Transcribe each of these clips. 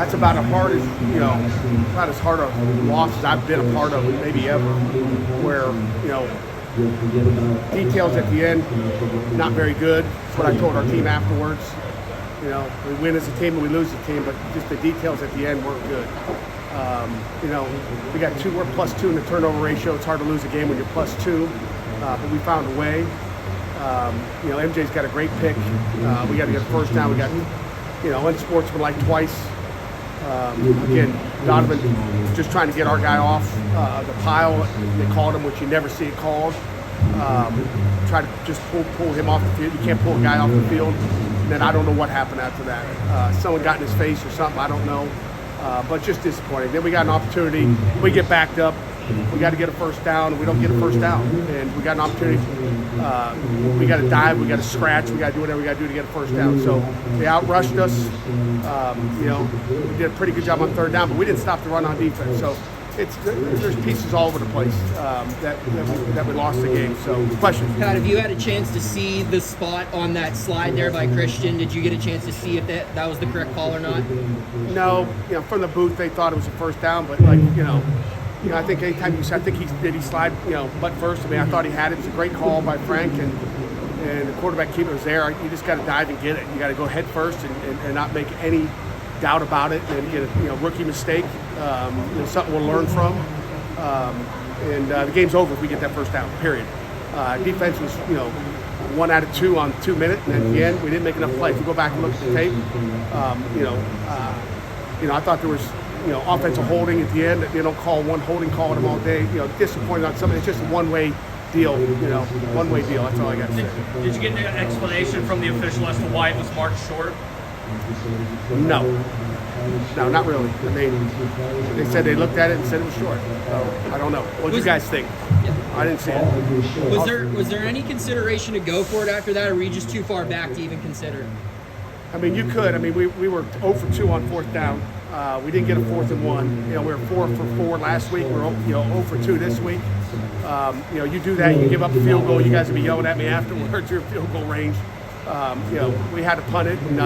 that's about as hard as, about as hard a loss as I've been a part of maybe ever, where, details at the end, not very good. That's what I told our team afterwards. We win as a team and we lose as a team, but just the details at the end weren't good. We got we're +2 in the turnover ratio. It's hard to lose a game when you're +2, but we found a way. MJ's got a great pick. We got to get a first down. We got, unsportsmanlike twice. Again, Donovan just trying to get our guy off the pile. They called him, which you never see it called. Try to just pull him off the field. You can't pull a guy off the field. And then I don't know what happened after that. Someone got in his face or something. I don't know. But just disappointing. Then we got an opportunity. We get backed up. We got to get a first down. We don't get a first down. And we got an opportunity. We got to dive. We got to scratch. We got to do whatever we got to do to get a first down. So they outrushed us. We did a pretty good job on third down, but we didn't stop the run on defense. So there's pieces all over the place that we lost the game. So, question. Pat, have you had a chance to see the spot on that slide there by Christian? Did you get a chance to see if that was the correct call or not? No. From the booth, they thought it was a first down, but I think anytime he slide, butt first. I thought he had it. It was a great call by Frank, and the quarterback keeper was there. You just got to dive and get it. You got to go head first and not make any doubt about it, and get a rookie mistake. Something we'll learn from. The game's over if we get that first down. Period. Defense was 1 out of 2 on 2 minutes, and at the end we didn't make enough plays. If you go back and look at the tape, I thought there was offensive holding at the end. They don't call one holding call at them all day. Disappointed on something. It's just a one-way deal. One-way deal. That's all I got to say. Did you get an explanation from the official as to why it was marked short? No, not really. They said they looked at it and said it was short. So I don't know. What do you guys think? I didn't see it. Was there any consideration to go for it after that, or were you just too far back to even consider? You could. We were 0 for 2 on fourth down. We didn't get a 4th and 1. We were 4 for 4 last week. We're 0 for 2 this week. You do that, you give up a field goal. You guys will be yelling at me afterwards. Your field goal range. We had to punt it, and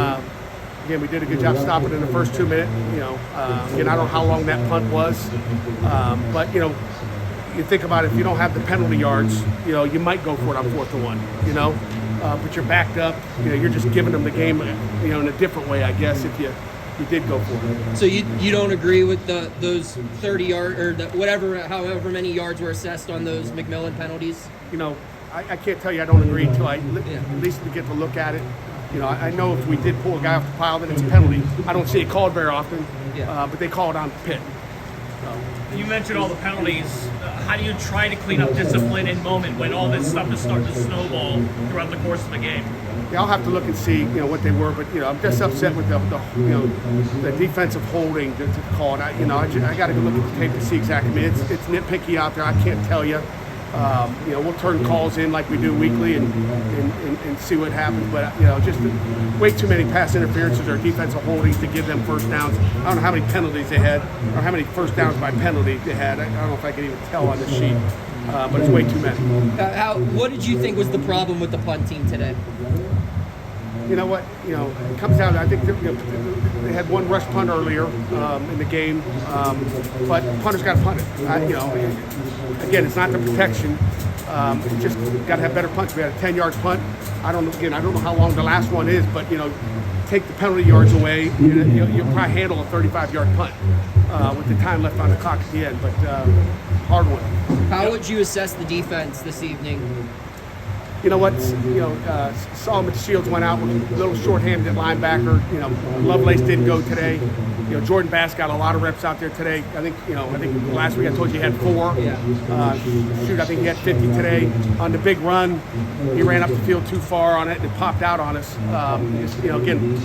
again, we did a good job stopping in the first 2 minutes. Again, I don't know how long that punt was, but you think about it. If you don't have the penalty yards, you might go for it on 4th and 1. But you're backed up. You're just giving them the game, in a different way, I guess. If you did go for it. So you don't agree with those 30-yard or however many yards were assessed on those McMillan penalties? I can't tell you I don't agree until I at least get to look at it. I know if we did pull a guy off the pile, then it's a penalty. I don't see it called very often, but they call it on Pitt. So. You mentioned all the penalties. How do you try to clean up discipline in moment when all this stuff is starting to snowball throughout the course of the game? Yeah, I'll have to look and see, what they were, but I'm just upset with the defensive holding to call it. I got to go look at the tape to see exactly. It's nitpicky out there. I can't tell you. We'll turn calls in like we do weekly and see what happens. But just way too many pass interferences or defensive holdings to give them first downs. I don't know how many penalties they had or how many first downs by penalty they had. I don't know if I can even tell on the sheet, but it's way too many. What did you think was the problem with the punt team today? You know what? It comes down to, I think they had one rush punt earlier in the game, but punters got to punt it. Again, it's not the protection. It's just got to have better punts. We had a 10-yard punt. I don't know how long the last one is, but take the penalty yards away. You'll probably handle a 35-yard punt with the time left on the clock at the end. But hard one. How would you assess the defense this evening? You know what? Solomon Shields went out with a little short-handed linebacker. Lovelace didn't go today. Jordan Bass got a lot of reps out there today. I think last week I told you he had 4. I think he had 50 today. On the big run, he ran up the field too far on it and it popped out on us. Again,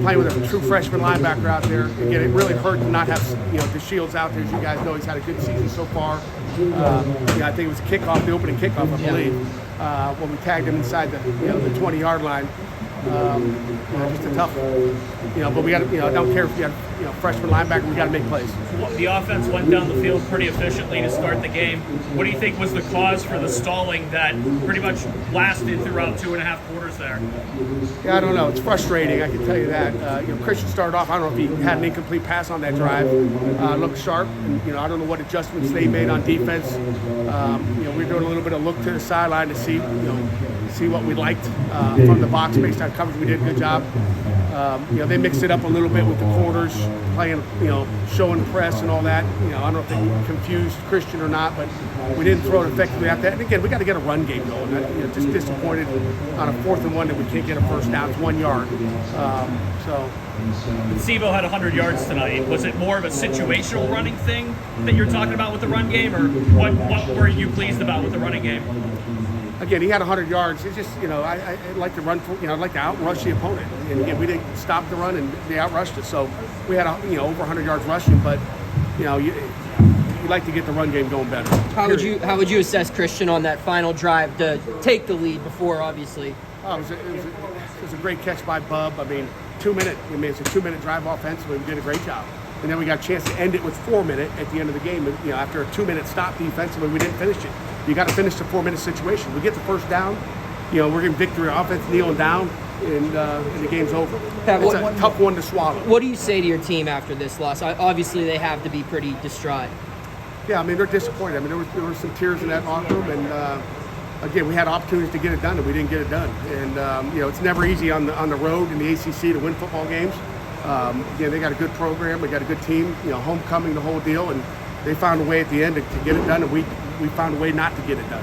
playing with a true freshman linebacker out there. Again, it really hurt to not have the Shields out there. As you guys know, he's had a good season so far. I think it was a kickoff, the opening kickoff, I believe. When we tagged him inside the 20-yard line. Just a tough, but we got to, I don't care if you have, freshman linebacker, we got to make plays. The offense went down the field pretty efficiently to start the game. What do you think was the cause for the stalling that pretty much lasted throughout 2.5 quarters there? Yeah, I don't know. It's frustrating. I can tell you that. Christian started off. I don't know if he had an incomplete pass on that drive. Looked sharp. And, I don't know what adjustments they made on defense. We're doing a little bit of look to the sideline to see, see what we liked from the box based on coverage. We did a good job. They mixed it up a little bit with the corners, playing, showing press and all that. I don't know if they confused Christian or not, but we didn't throw it effectively out there. And again, we got to get a run game going. Just disappointed on a 4th and 1 that we can't get a first down. It's 1 yard. Sivo had 100 yards tonight. Was it more of a situational running thing that you're talking about with the run game, or what were you pleased about with the running game? Again, he had 100 yards. It's just, I like to run for, I'd like to outrush the opponent. And again, we didn't stop the run, and they outrushed us. So we had, over 100 yards rushing, but, you like to get the run game going better. How would you assess Christian on that final drive to take the lead before, obviously? Oh, it was a great catch by Bub. I mean, it's a 2-minute drive offensively. We did a great job. And then we got a chance to end it with 4 minutes at the end of the game. After a 2-minute stop defensively, we didn't finish it. You got to finish the 4-minute situation. We get the first down, we're getting victory offense, kneeling down, and the game's over. It's a tough one to swallow. What do you say to your team after this loss? Obviously, they have to be pretty distraught. Yeah, I mean, they're disappointed. I mean, there were some tears in that locker room, and again, we had opportunities to get it done, and we didn't get it done. And it's never easy on the road in the ACC to win football games. Again, they got a good program, we got a good team, homecoming, the whole deal, and they found a way at the end to get it done, and we found a way not to get it done.